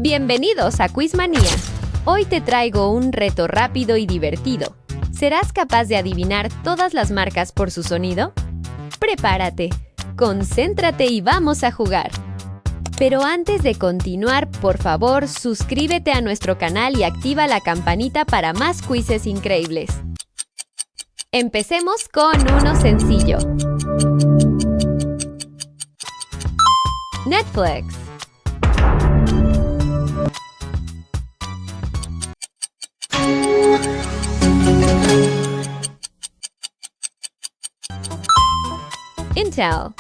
Bienvenidos a Quiz Manía. Hoy te traigo un reto rápido y divertido. ¿Serás capaz de adivinar todas las marcas por su sonido? Prepárate, concéntrate y vamos a jugar. Pero antes de continuar, por favor, suscríbete a nuestro canal y activa la campanita para más quizzes increíbles. Empecemos con uno sencillo. Netflix. Intel.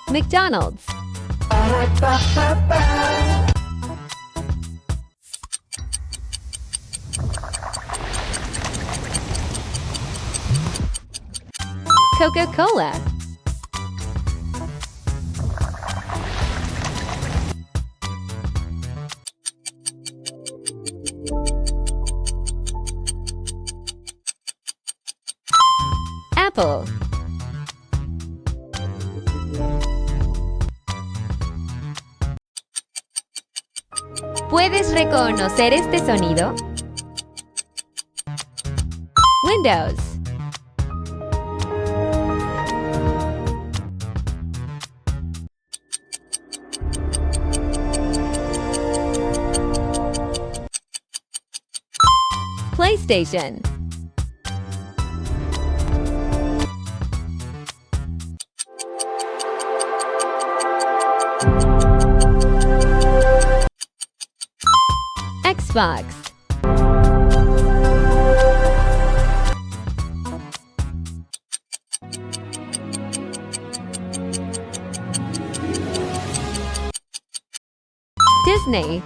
McDonald's. Coca-Cola. Apple. ¿Puedes reconocer este sonido? Windows. PlayStation. Xbox. Disney.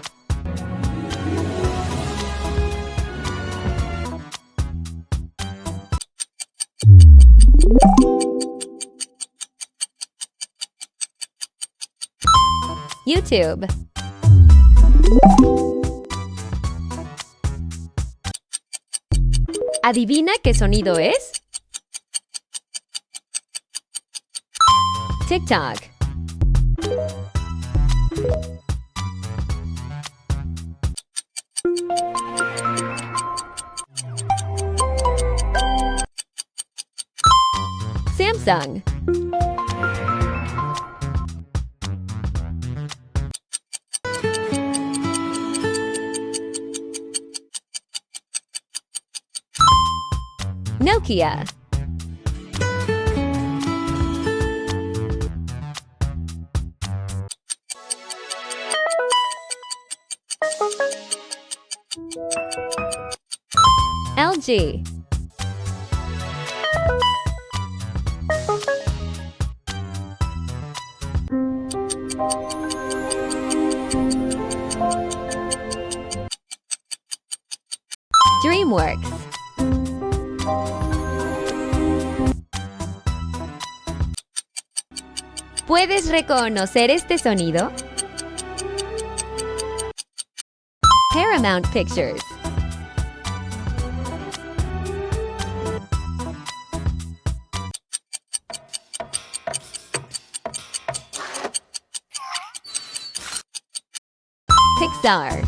YouTube. ¿Adivina qué sonido es? TikTok. Samsung. Nokia. LG. DreamWorks. ¿Puedes reconocer este sonido? Paramount Pictures. Pixar.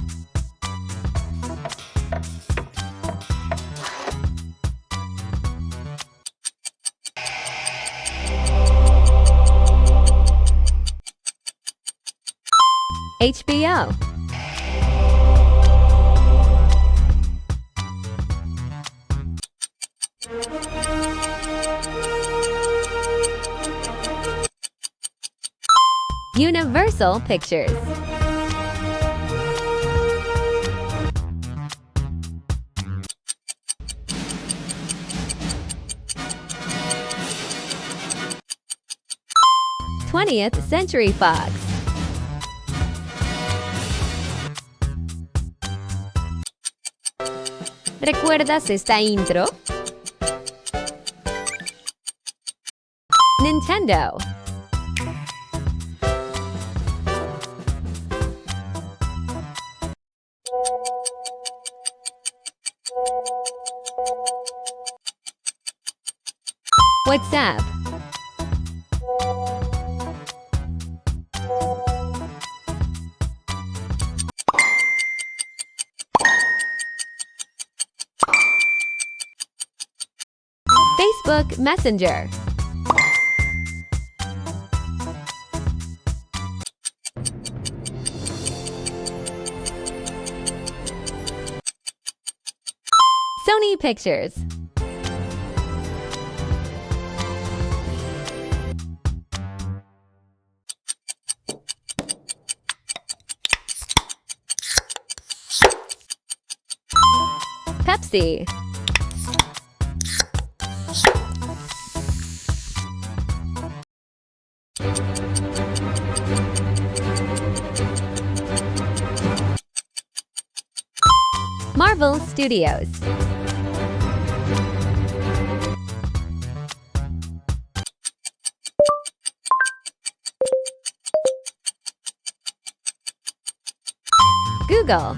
HBO. Universal Pictures. Twentieth Century Fox. ¿Recuerdas esta intro? Nintendo. WhatsApp. Facebook Messenger. Sony Pictures. Pepsi. Marvel Studios. Google.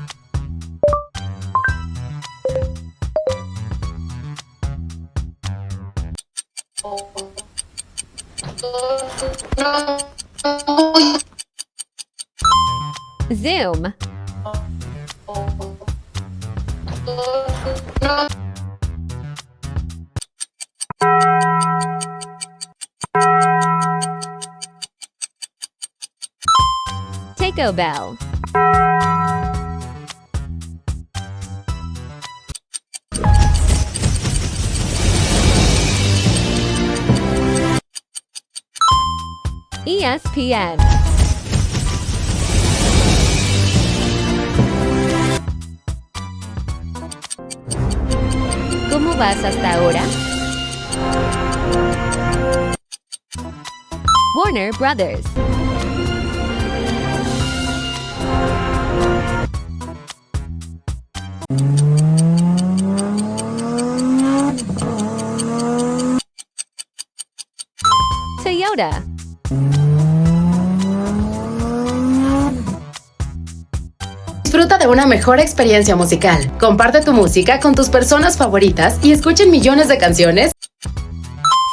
Zoom. Taco Bell. ESPN. ¿Cómo vas hasta ahora? Warner Brothers. Toyota. Disfruta de una mejor experiencia musical. Comparte tu música con tus personas favoritas y escuchen millones de canciones.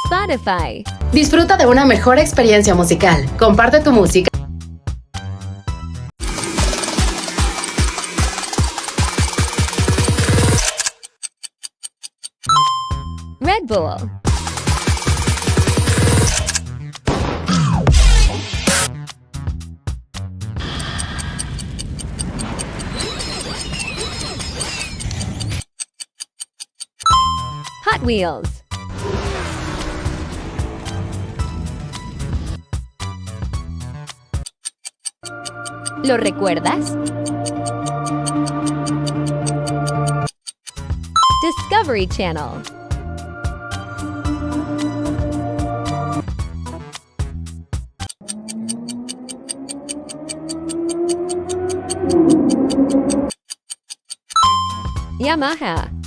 Spotify. Disfruta de una mejor experiencia musical. Comparte tu música. Red Bull. Hot Wheels. ¿Lo recuerdas? Discovery Channel. Yamaha.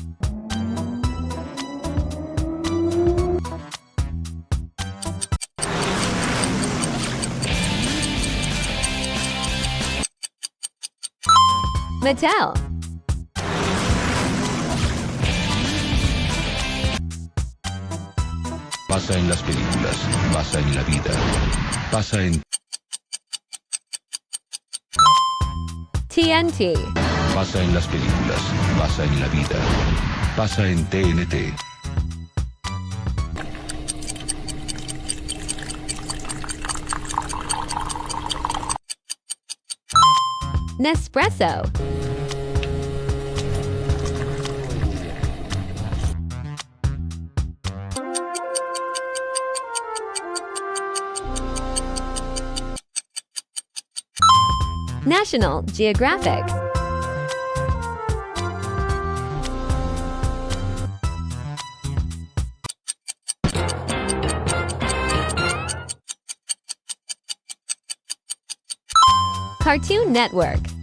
Mattel. Pasa en las películas, pasa en la vida, pasa en TNT. pasa en las películas, pasa en la vida, pasa en TNT. Nespresso. National Geographic. Cartoon Network.